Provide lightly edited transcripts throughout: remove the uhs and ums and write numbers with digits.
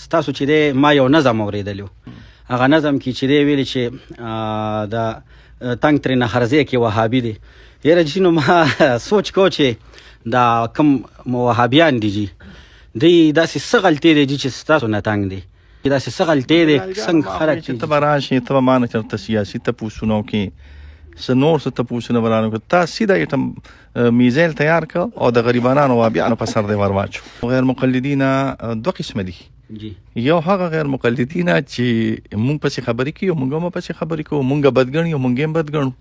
ستاسو چې دی ما یو نظم اوریدلی و هغه نظم کې چې دی ویلي چې د تنګ ترېنه خرزی کې وهابي دی. یاره جي نو ما سوچ کو چې دا کوم وهابیان دي جي دوی داسې څه غلطۍ دی جي چې ستاسو نه تنګ دی داسې څه غلطۍ دی څنګه خلک چې ته به راشې ته به ما نه چېرته سیاسي تپوسونه وکړې څه نور څه تپوسونه به رانه وکړه. تا سیده ایټم میزایل تیار کړه او د غریبانانو وهابیانو په سر دی ور واچو. غیر مقلدین دوه قسمه دي. یو هغه غیر مقلدین چې مونږ پسې خبرې کوي او مونږ هم پسې خبرې کوو، مونږ بد ګڼي او مونږ هم بد ګڼو.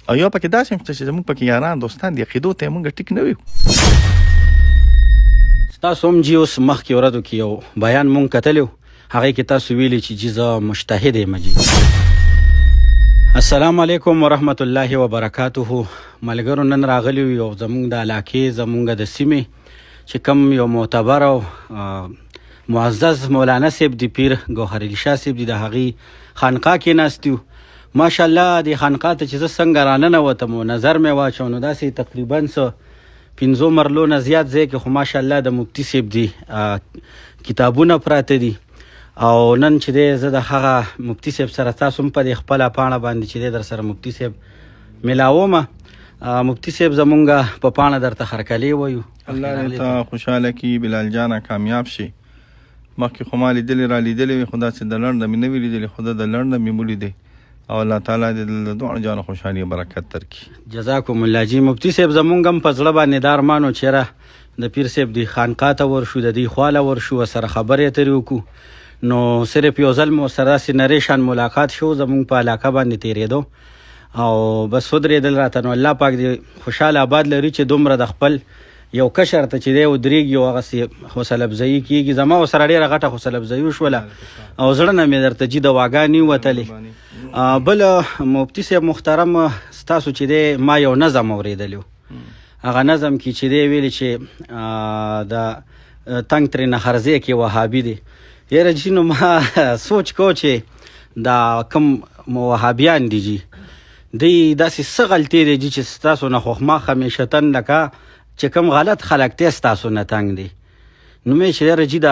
او یو پکې داسې هم شته چې زموږ پکې یاران دوستان دي عقیدو ته مونږ ټیک نه ویو. ستاسو هم جي اوس مخکې ورځو کې یو بیان مونږ کتلی و هغې کې تاسو ویلي چې جي زه مجتهد یم جي. السلام علیکم ورحمت الله وبرکاته. ملګرو نن راغلی یو زمونږ د علاقې زمونږ د سیمې چې کوم یو معتبر او معزز مولانا صاحب دی پیر ګوهر علي شاه صاحب دی د هغې خانقاه کې ناست یو. ماشاءالله دې خانقاه ته چې زه څنګه راننوتم او نظر مې واچو نو داسې تقریبا څه 5 مرلو نه زیات ځای کې خو ماشاءالله د مفتي صاحب دی کتابونه پراته دي. او نن چې دی زه د هغه مفتي صاحب سره تاسو هم په دې خپله پاڼه باندې چې دی در سره مفتي صاحب میلاومه. مفتي صاحب زمونږ په پاڼه درته هرکلی وایو. الله دې ته خوشحاله کړي بلال جانه کامیاب شي. مخکې خو ما لیدلې را لیدلې وي خو داسې د لنډه مې نه وي لیدلې خو د لنډه مې ولیدې او الله تعالی دې د دواړو جانو خوشحالي او برکت درکړي. جزاکم الله جي. مفتي صاحب زمونږ هم په زړه باندې دا ارمان و چې یاره د پیر صاحب دی خانقاه ته ورشو د دوی خواله ورشو ورسره خبرې اترې وکړو. نو صرف یو ځل مو سره داسې نریشان ملاقات شو زمونږ په علاقه باندې تېرېدو او بس ودرېدل راته. نو الله پاک دې خوشحاله آباد لري چې دومره د خپل یو کشر ته چې دی ودرېږي او هغسې حوصله افزایي کېږي. زما ورسره ډېره غټه حوصله افزایي وشوله او زړه نه مې درته جي دواګانې ووتلې. بل مفتي صاحب محترم ستاسو چې دی ما یو نظم اورېدلی و هغه نظم کې چې دی ویلي چې د تنګ ترېنه خرزی کې وهابي دی. یاره جي نو ما سوچ کو چې دا کوم وهابیان دي جي دوی داسې څه غلطۍ دی جي چې ستاسو نه خو ما همیشتن لکه چې کوم غلط خلک دی ستاسو نه تنګ دی. نو مې چې یاره جي د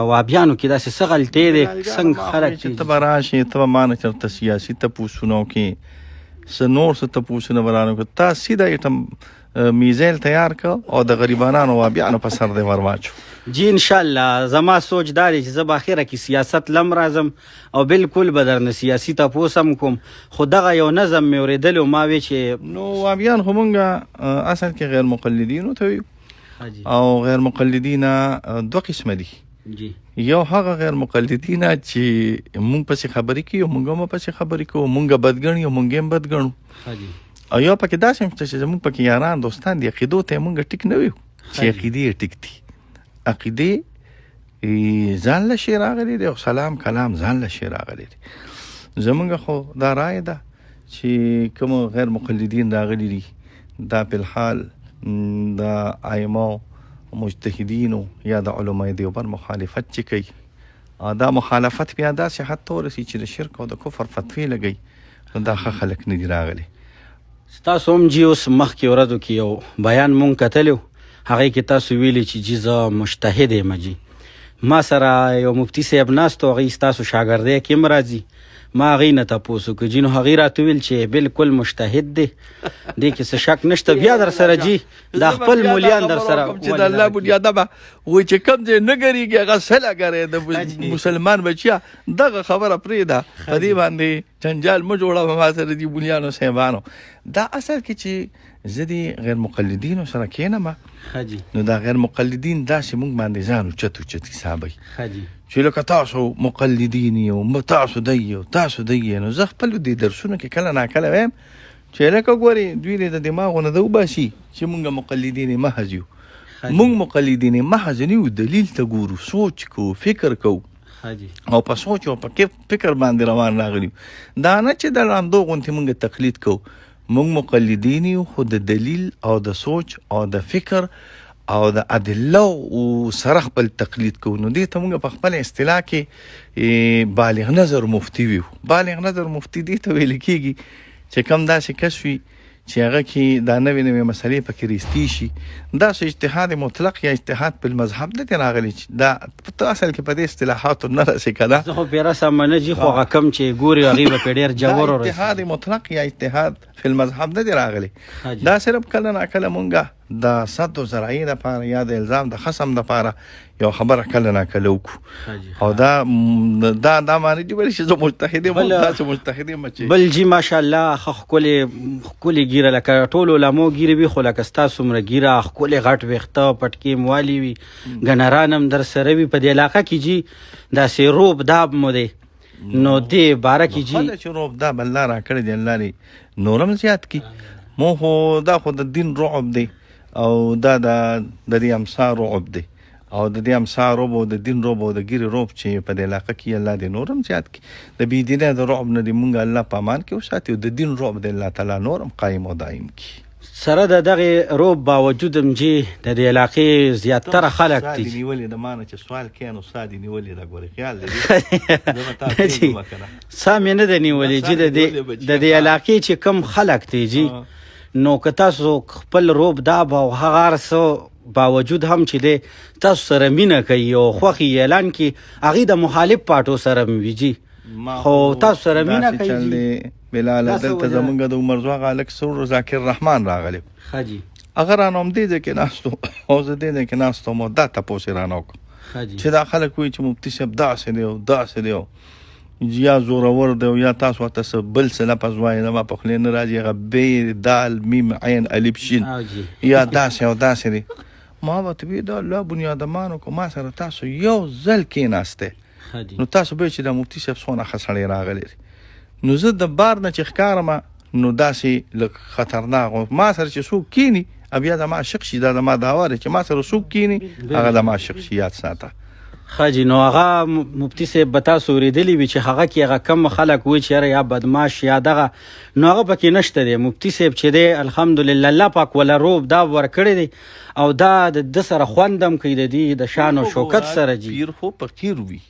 وهابیانو کې داسې څه غلطۍ دی څنګه خلک چې ته به راشې ته به ما نه چېرته سیاسي تپوسونه وکړې څه نور څه تپوسونه به رانه وکړه. تا سیده ایټم میزایل تیار کړه او د غریبانانو وهابیانو په سر دی ور واچو. جی انشاءالله زما سوچ دا دی چې زه به اخره کې سیاست لم راځم او بالکل به درنه سیاسي تپوس هم کوم. خو دغه یو نظم مې اورېدلی و ما وی چې نو وهابیان خو مونږ اصل کې غیر مقلدینو ته ویو او غیر مقلدین دوه قسمه دي. یو هغه غیر مقلدین چې مونږ پسې خبرې کوي او مونږ هم پسې خبرې کوو، مونږ بد ګڼي او مونږ هم بد ګڼو. او یو پکې داسې هم شته چې زموږ پکې یاران دوستان دي عقیدو ته مونږ ټیک نه ویو چې عقیدې یې ټیک دي. عقیدې ځان له شی راغلی دی او سلام کلام ځان له شی راغلی دی. زمونږ خو دا رایه ده چې کوم غیر مقلدین راغلي دي دا فلحال د ائمو مجتهدینو یا د علماء دیوبند مخالفت چې کوي دا مخالفت بیا داسې حد ته ورسي چې د شرک او د کفر فتوی لګوي نو دا ښه خلک نه دي راغلي. ستاسو هم جي اوس مخکې ورځو کې یو بیان مونږ کتلی و هغې کې تاسو ویلي چې جي زه مجتهد یم جي. ما سره یو مفتي صاحب ناست و هغې ستاسو شاګردی کې هم راځي. ما هغې نه تپوس وکړو جي نو هغې راته ویل چې بالکل مجتهد دی دې کې څه شک نشته. بیا در سره جي دا خپل مولیان در سره چې د الله بنیاده به وایي چې کوم ځای نه ګرېږي هغه سله ګرې د مسلمان بچیا دغه خبره پرېږده په دې باندې جنجال مه جوړوه ما سره دي بنیانو صاحبانو. دا اصل کې چې زه د غیر مقلدینو سره کښېنم نو دا غیر مقلدین داسې مونږ باندې ځان اوچت حسابوي چې لکه تاسو مقلدین یو تاسو دی یو تاسو دی یې. نو زه خپل دې درسونو کې کله ناکله وایم چې لکه ګورې دوی د دماغو نه ده وباسي چې مونږ مقلدین محض یو. مونږ مقلدین محض نه یو، دلیل ته ګورو، سوچ کوو، فکر کوو او په سوچ او په فکر باندې روان راغلي. دا نه چې د ړانده غوندې مونږ تقلید کوو. مونږ مقلدین یو خو د دلیل او د سوچ او د فکر او د ادله سره خپل تقلید کوو. نو دې ته مونږ په خپل اصطلاح کې بالغ نظر مفتي ویو. بالغ نظر مفتي دې ته ویل کېږي چې کوم داسې کس وي چې هغه کې دا نوې مسلې پکې رېستي شي. دا اجتهاد مطلق یا اجتهاد په مذهب نه دی راغلی چې دا په اصل کې په دې اصطلاحاتو نه راسي کنه. زه خو پیره سمنه جی خو هغه کم چې ګوري هغه په ډیر جوور ورسي. اجتهاد مطلق یا اجتهاد په مذهب نه دی راغلی. دا صرف کله نه کله مونږه د صد و زرعی لپاره یا د الزام د خصم لپاره یو خبره کله نه کله وکړو. او دا معنی دی چې زه مجتهد یم، تاسو مجتهد یم. بل جی ماشاءالله خولي ګیره لکه ټول علماء ګیره وي، خو لکه ستاسو مره ګیره خولي غټ ویخته پټکي موالی وي، ګنرانم در سره وي. په دې علاقه کې جی داسې روب داب مو دی، نو دې باره کې جی چې روب داب الله را کړی دی، الله لري نورم زیات کی. مو خو دا خو د دین رعب دی او دا د دې امسا رعب دی، او د دې امسا رعب او د دین رعب او د ګیرې رعب چې په دې علاقه کې الله دې نورم زیات کی. د بې دینه د رعب نه دې مونږ الله په امان کې وساتي، او د دین رعب دې الله تعالی نورم قایم او دایم کی. سره د دغه روب باوجود هم جی د دې علاقې زیاتره خلک دي نیولې د مانه چې سوال کین او سادي نیولې د ګوري خیال دې سم نه د نیولې جی د دې علاقې چې کم خلک دي جی، نو که تاسو خپل روب داب او هغه ارسو باوجود هم چې دی تاسو سره مینه کوي او خوښي اعلان کوي، هغې د مخالف پاټو سره وي جی، خو تاسو سره مینه کوي. بلال دلته زمونږ د عمر زوغ الک سور ذاکر رحمان راغلی خاجي، هغه رانوم دی چې ناستو او زه دې کې ناستو مو دا تاسو رانو چې دا خلک وي چې مفتي صاحب داسې دی او داسې دی یا زورور دی یا تاسو تاسو بل څه لپس وایي نه په خلینو راځي هغه ب دال میم عین الف شین یا داسې او داسې دی. ما به ته دا لا بنیادمانو کو ما سره تاسو یو ځل کې ناشته، نو تاسو به چې د مفتي صاحب څونه خسړې راغلي، نو زه د بار نه چې ښکارم نو داسې لږ خطرناک ما سره چې څوک کینی بیا د ما شخصي دا د ما دعوا ده چې ما سره څوک کینی هغه د ما شخصیات ساته. خاجي نو هغه مفتي صاحب به تاسو اورېدلی وي چې هغه کې هغه کم خلک وي چې یا بدماش یا دغه، نو هغه پکې نشته دی. مفتي صاحب چې دی الحمدلله الله پاک ولا روب دا ورکړی دی او دا د سره خوندم کوي د دې د شان او شوکت سره جی. پیر خو فقیر وي،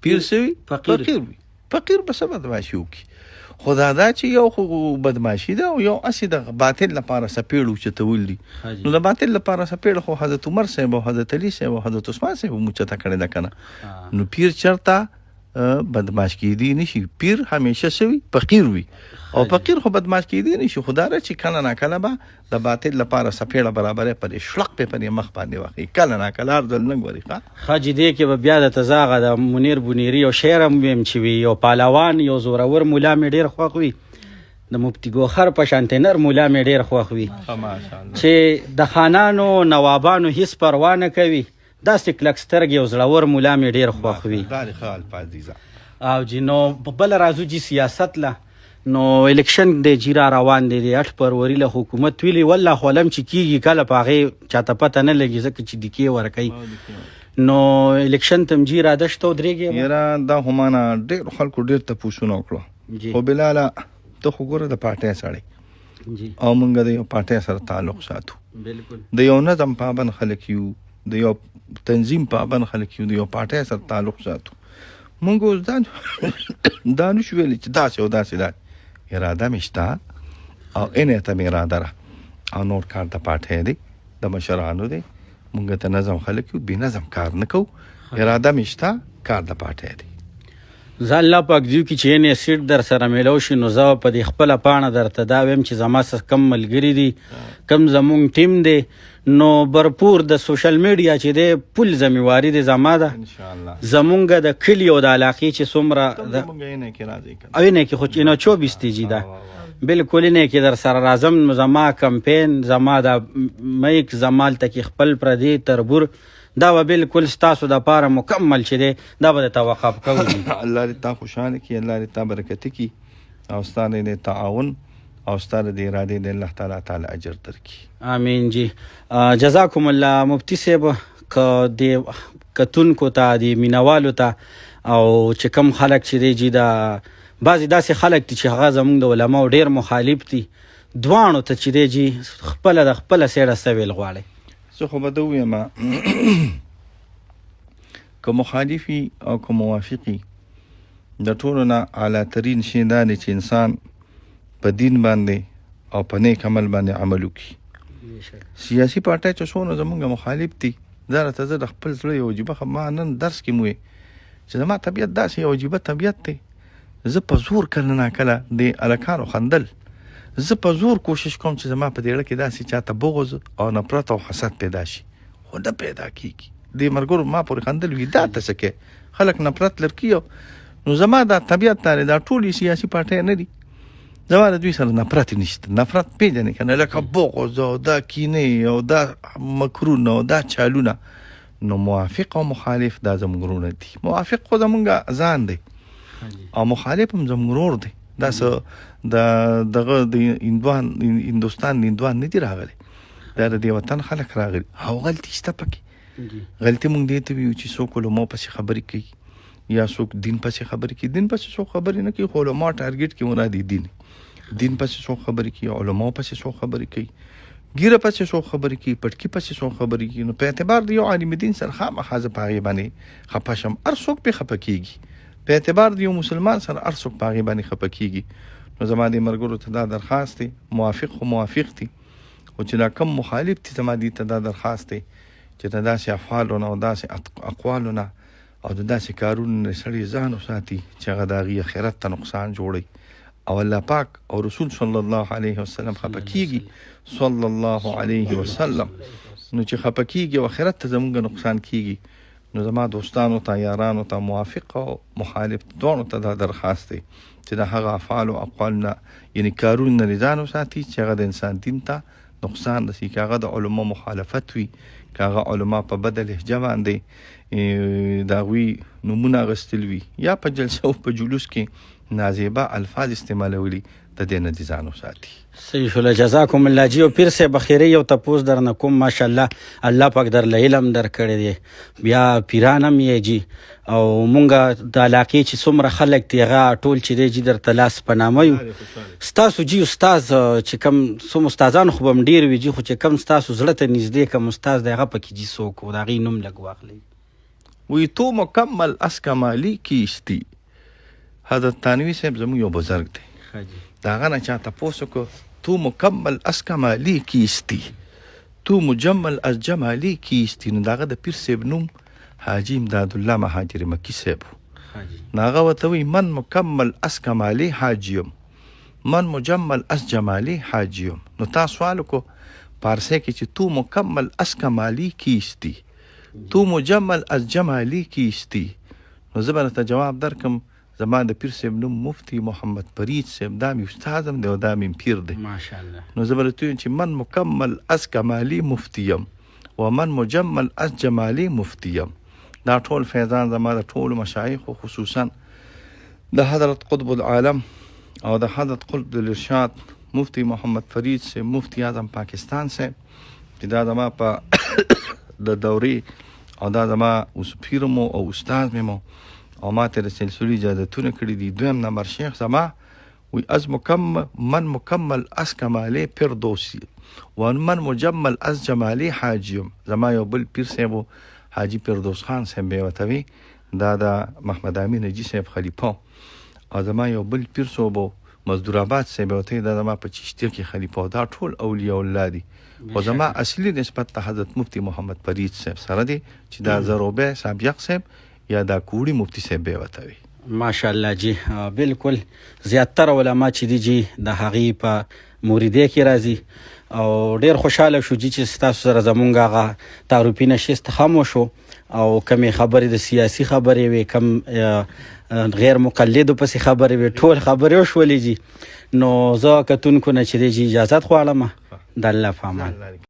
پیر سوي فقیر وي، فقیر به څه بدماشي وکړي. خدا دا چې یو خو بدماشي ده او یو اسی د باطل لپاره سپېړو چتول دي، نو د باطل لپاره سپېړ خو حضرت عمر صاحب او حضرت علي صاحب او حضرت عثمان صاحب مو چته کړی ده کنه. نو پیر چرته بدماش کیدی نشي، پیر همیشه سوي فقیر وي او فقیر خو بدماش کیدی نشي. خدا را چې کله نه کله به د باطل لپاره سپېړه برابرې پر شلق په پنې مخ باندې واخی، کله نه کله ارزل نه غوري خاجي دی کې به بیا د تزاغه د منیر بونیری او شعر هم چې وي یو پهلوان یو زورور مولا مې ډیر خوښ وي، د مفتی ګوهر په شانتینر مولا مې ډیر خوښ وي چې د خانانو نوابانو هیڅ پروا نه کوي، داسې کلک سترګې او زړور مولا مې ډیر خوښ وي. او جی نو بل راځو جی سیاست له، نو الیکشن د جیرا روان دی د 8 فروری له حکومت ویلي والله خولم چې کیږي کله په هغې چاته پته نه لګي ځکه چې دکې ورکوي. نو الیکشن تم جیرا دشته ودرېږي یاره دا خو مانه ډېرو خلکو ډېر تپوسونه وکړو، خو بلاله ته خو ګوره د پارټۍ سړی او موږ د یو پارټۍ سره تعلق ساتو، د یو نظم پابند خلک یو، د یو تنظیم پابند خلک یو، د یو پارټۍ سره تعلق ساتو. مونږ اوس دا نشو ویلی چې داسې او داسې دا اراده مې شته او انې ته مې اراده ده او نور کار د پارټۍ دی د مشرانو دی، مونږ ته نظم خلک یو بې نظم کار نه کوو، اراده مې شته کار د پارټۍ دی. زه الله پاک دیو کې چې انې سیټ در سره میلو شي نو زه په دې خپله پاڼه درته دا ویم چې زما سره کم ملګري دي کم زمونږ ټیم دی، نو برپور د سوشل میډیا چې دی پول ذمہواري دی زما ده، زمونږ د کلي او د علاقې چې څومره او انې کې خو چې انه 24 دی جی ده بالکل انې کې در سره راځم، زما کمپین زما د میک زمال تکي خپل پردي تربور دا به بالکل ستاسو د پاره مکمل چې دی دا به د توقف کوو. الله دې تا خوشحاله کړي، الله دې تا برکت کړي او ستا د تعاون او ستا د ارادې د الله تعالی اجر درکړي. امین جی. جزاکم الله مفتی صاحب. که د کتونکو ته د مینوالو ته او چې کم خلک چې دی جی دا بعضې داسې خلک دي چې هغه زمونږ د علماو ډېر مخالف دي، دواړو ته چې دی جی خپله د خپله سیډه څه ویل غواړئ؟ زه خو به ده ویم که مخالفي او که موافقي د ټولو نه اعلی ترین شی دا دی چې انسان په دین باندې او په نیک عمل باندې عمل وکړي. سیاسي پارټۍ چې څونه زمونږ مخالف دي دا راته زه د خپل زړه یو عجیبه ما نن درس کې مو چې زما طبیعت داسې یو عجیبه طبیعت دی. زه په زور کله ناکله د هلکانو خندل، زه په زور کوشش کوم چې زما په دې اړه کې داسې چاته بغض او نفرت او حسد پیدا شي، خو نه پیدا کېږي. د ملګرو ما پورې خندل وي دا ته څه کوې، خلک نفرت لرکي. نو زما دا طبیعت دا دا ټولې سیاسي پارټۍ نه دي، زما د دوی سره نفرت نشته. نفرت پېژنې که نه، لکه بغض او دا کینې او دا مکرونه او دا چالونه. نو موافق او مخالف دا زموږ ورونه دي. موافق خو زمونږ ځان دی او مخالف هم زموږ ورور دی. دا څه دغه د هندوستان نه دي راغلي، دا د دې وطن خلک راغلي او غلطي شته پکې. غلطي مونږ دې ته ویو چې څوک علماء پسې خبرې کوي یا څوک دین پسې خبرې کوي. دین پسې څوک خبرې نه کوي، خو علماء ټارګېټ کې مراد دین پسې څوک خبرې کوي، علماء پسې څوک خبرې کوي، ګیره پسې څوک خبرې کوي، پټکي پسې څوک خبرې کوي. نو په اعتبار د یو عالم دین سره خامخا زه په هغې باندې خفه شم. هر څوک پرې خفه کېږي، په اعتبار د یو مسلمان سره هر څوک په هغې باندې خفه کېږي. نو زما د ملګرو ته دا درخواست دی، موافق خو موافق دي، خو چې دا کم مخالف دي زما دې ته دا درخواست دی چې د داسې افعالو نه او داسې اقوالو نه او د داسې کارونو نه سړی ځان وساتي چې هغه د هغې آخرت ته نقصان جوړوي او الله پاک او رسول صلی الله علیه وسلم خفه کېږي صلی الله علیه وسلم. نو چې خفه کېږي او آخرت ته زمونږ نقصان کېږي. نو زما دوستانو ته، یارانو ته، موافق او مخالف دواړو ته دا درخواست دی چې د هغه افعال او اقوال نه یعنې کارونو نه ځان وساتي چې هغه د انسان دین ته نقصان رسي. که هغه د علماء مخالفت وي، که هغه علما په بده لهجه باندې د هغوی نومونه اخیستل وي یا په جلسه او په جلوس کې نازیبه الفاظ استعمالولي، د دې نه دې ځان وساتي. صحیح شوله، جزاکم الله جی. او پیر صاحب بخیرې یو تپوس درنه کوم، ماشاءالله الله پاک درله علم درکړی دی، بیا پیران هم یې جی، او مونږ د علاقې چې څومره خلک دي هغه ټول چې دی جي درته لاس په نامه یو. ستاسو جي استاذ چې کوم څوم استادان خو به هم ډېر وي جي، خو چې کوم ستاسو زړه ته نږدې کوم استاذ دی هغه پکې جي څوک و، د هغې نوم لږ واخلئ. وی تو مکمل از کمالی کیستی. حضرت تانوی صاحب زموږ یو بزرگ دی، د هغه نه چا تپوس وکړو تو مکمل از کمالی کیستی، تو مجمل از جمالی کیستی. نو د هغه د پیر صاحب نوم حاجي امداد الله مهاجر مکي صاحب و. نو هغه ورته وایي من مکمل از کمالی حاجیم، من مجمل از جمالی حاجیم. نو تا سوال وکړو پارسی کې چې تو مکمل از کمالی کیستی، تو مجمل از جمالی کیستی. نو زه به درته جواب درکم زما د پیر صاحب نوم مفتی محمد فرید صاحب، دا مې استاد هم دی او دا مې پیر دی. ماشاءالله. نو زه به درته ویم چې من مکمل از کمالی مفتیم و من مجمل از جمالی مفتیم. دا ټول فیضان زما د ټولو مشایخو، خصوصا د حضرت قطب العالم او د حضرت قطب الارشاد مفتی محمد فرید صاحب، مفتی اعظم پاکستان صاحب، چې دا زما په د دورې او دا زما پیر مو او استاد مې مو او ما ته د سلسلې اجازتونه کړي دي. دویم نمبر شیخ زما وی از من مکمل از کمالی فردوسی و من مجمل از جمالی حاجیم. زما یو بل پیر صاحب حاجی فردوس خان صاحب به ورته وی، دا د محمد امین حاجي صاحب خلیفه، او زما یو بل پیر صاحب مزدور آباد صاحب ورته دا زما په چشتیه کې خلیفه. دا ټول اولیاء الله دي، خو زما اصلي نسبت ته حضرت مفتی محمد فرید صاحب سره دی چې دا زروبه سابق صاحب یا دا کوړی مفتی صاحب به ورته وي. ماشاءالله جی. بالکل زیاتره علما چې دي جی د هغې په موریدۍ کې راځي، او ډېر خوشحاله شو جی چې ستاسو سره زمونږ هغه تعارفي نشست هم وشو، او کمې خبرې د سیاسي خبرې وې، کم غیر مقلدو پسې خبرې وې، ټول خبرې وشولې جی. نو زه کتونکو نه چې دی جی اجازت غواړم، د الله په امان.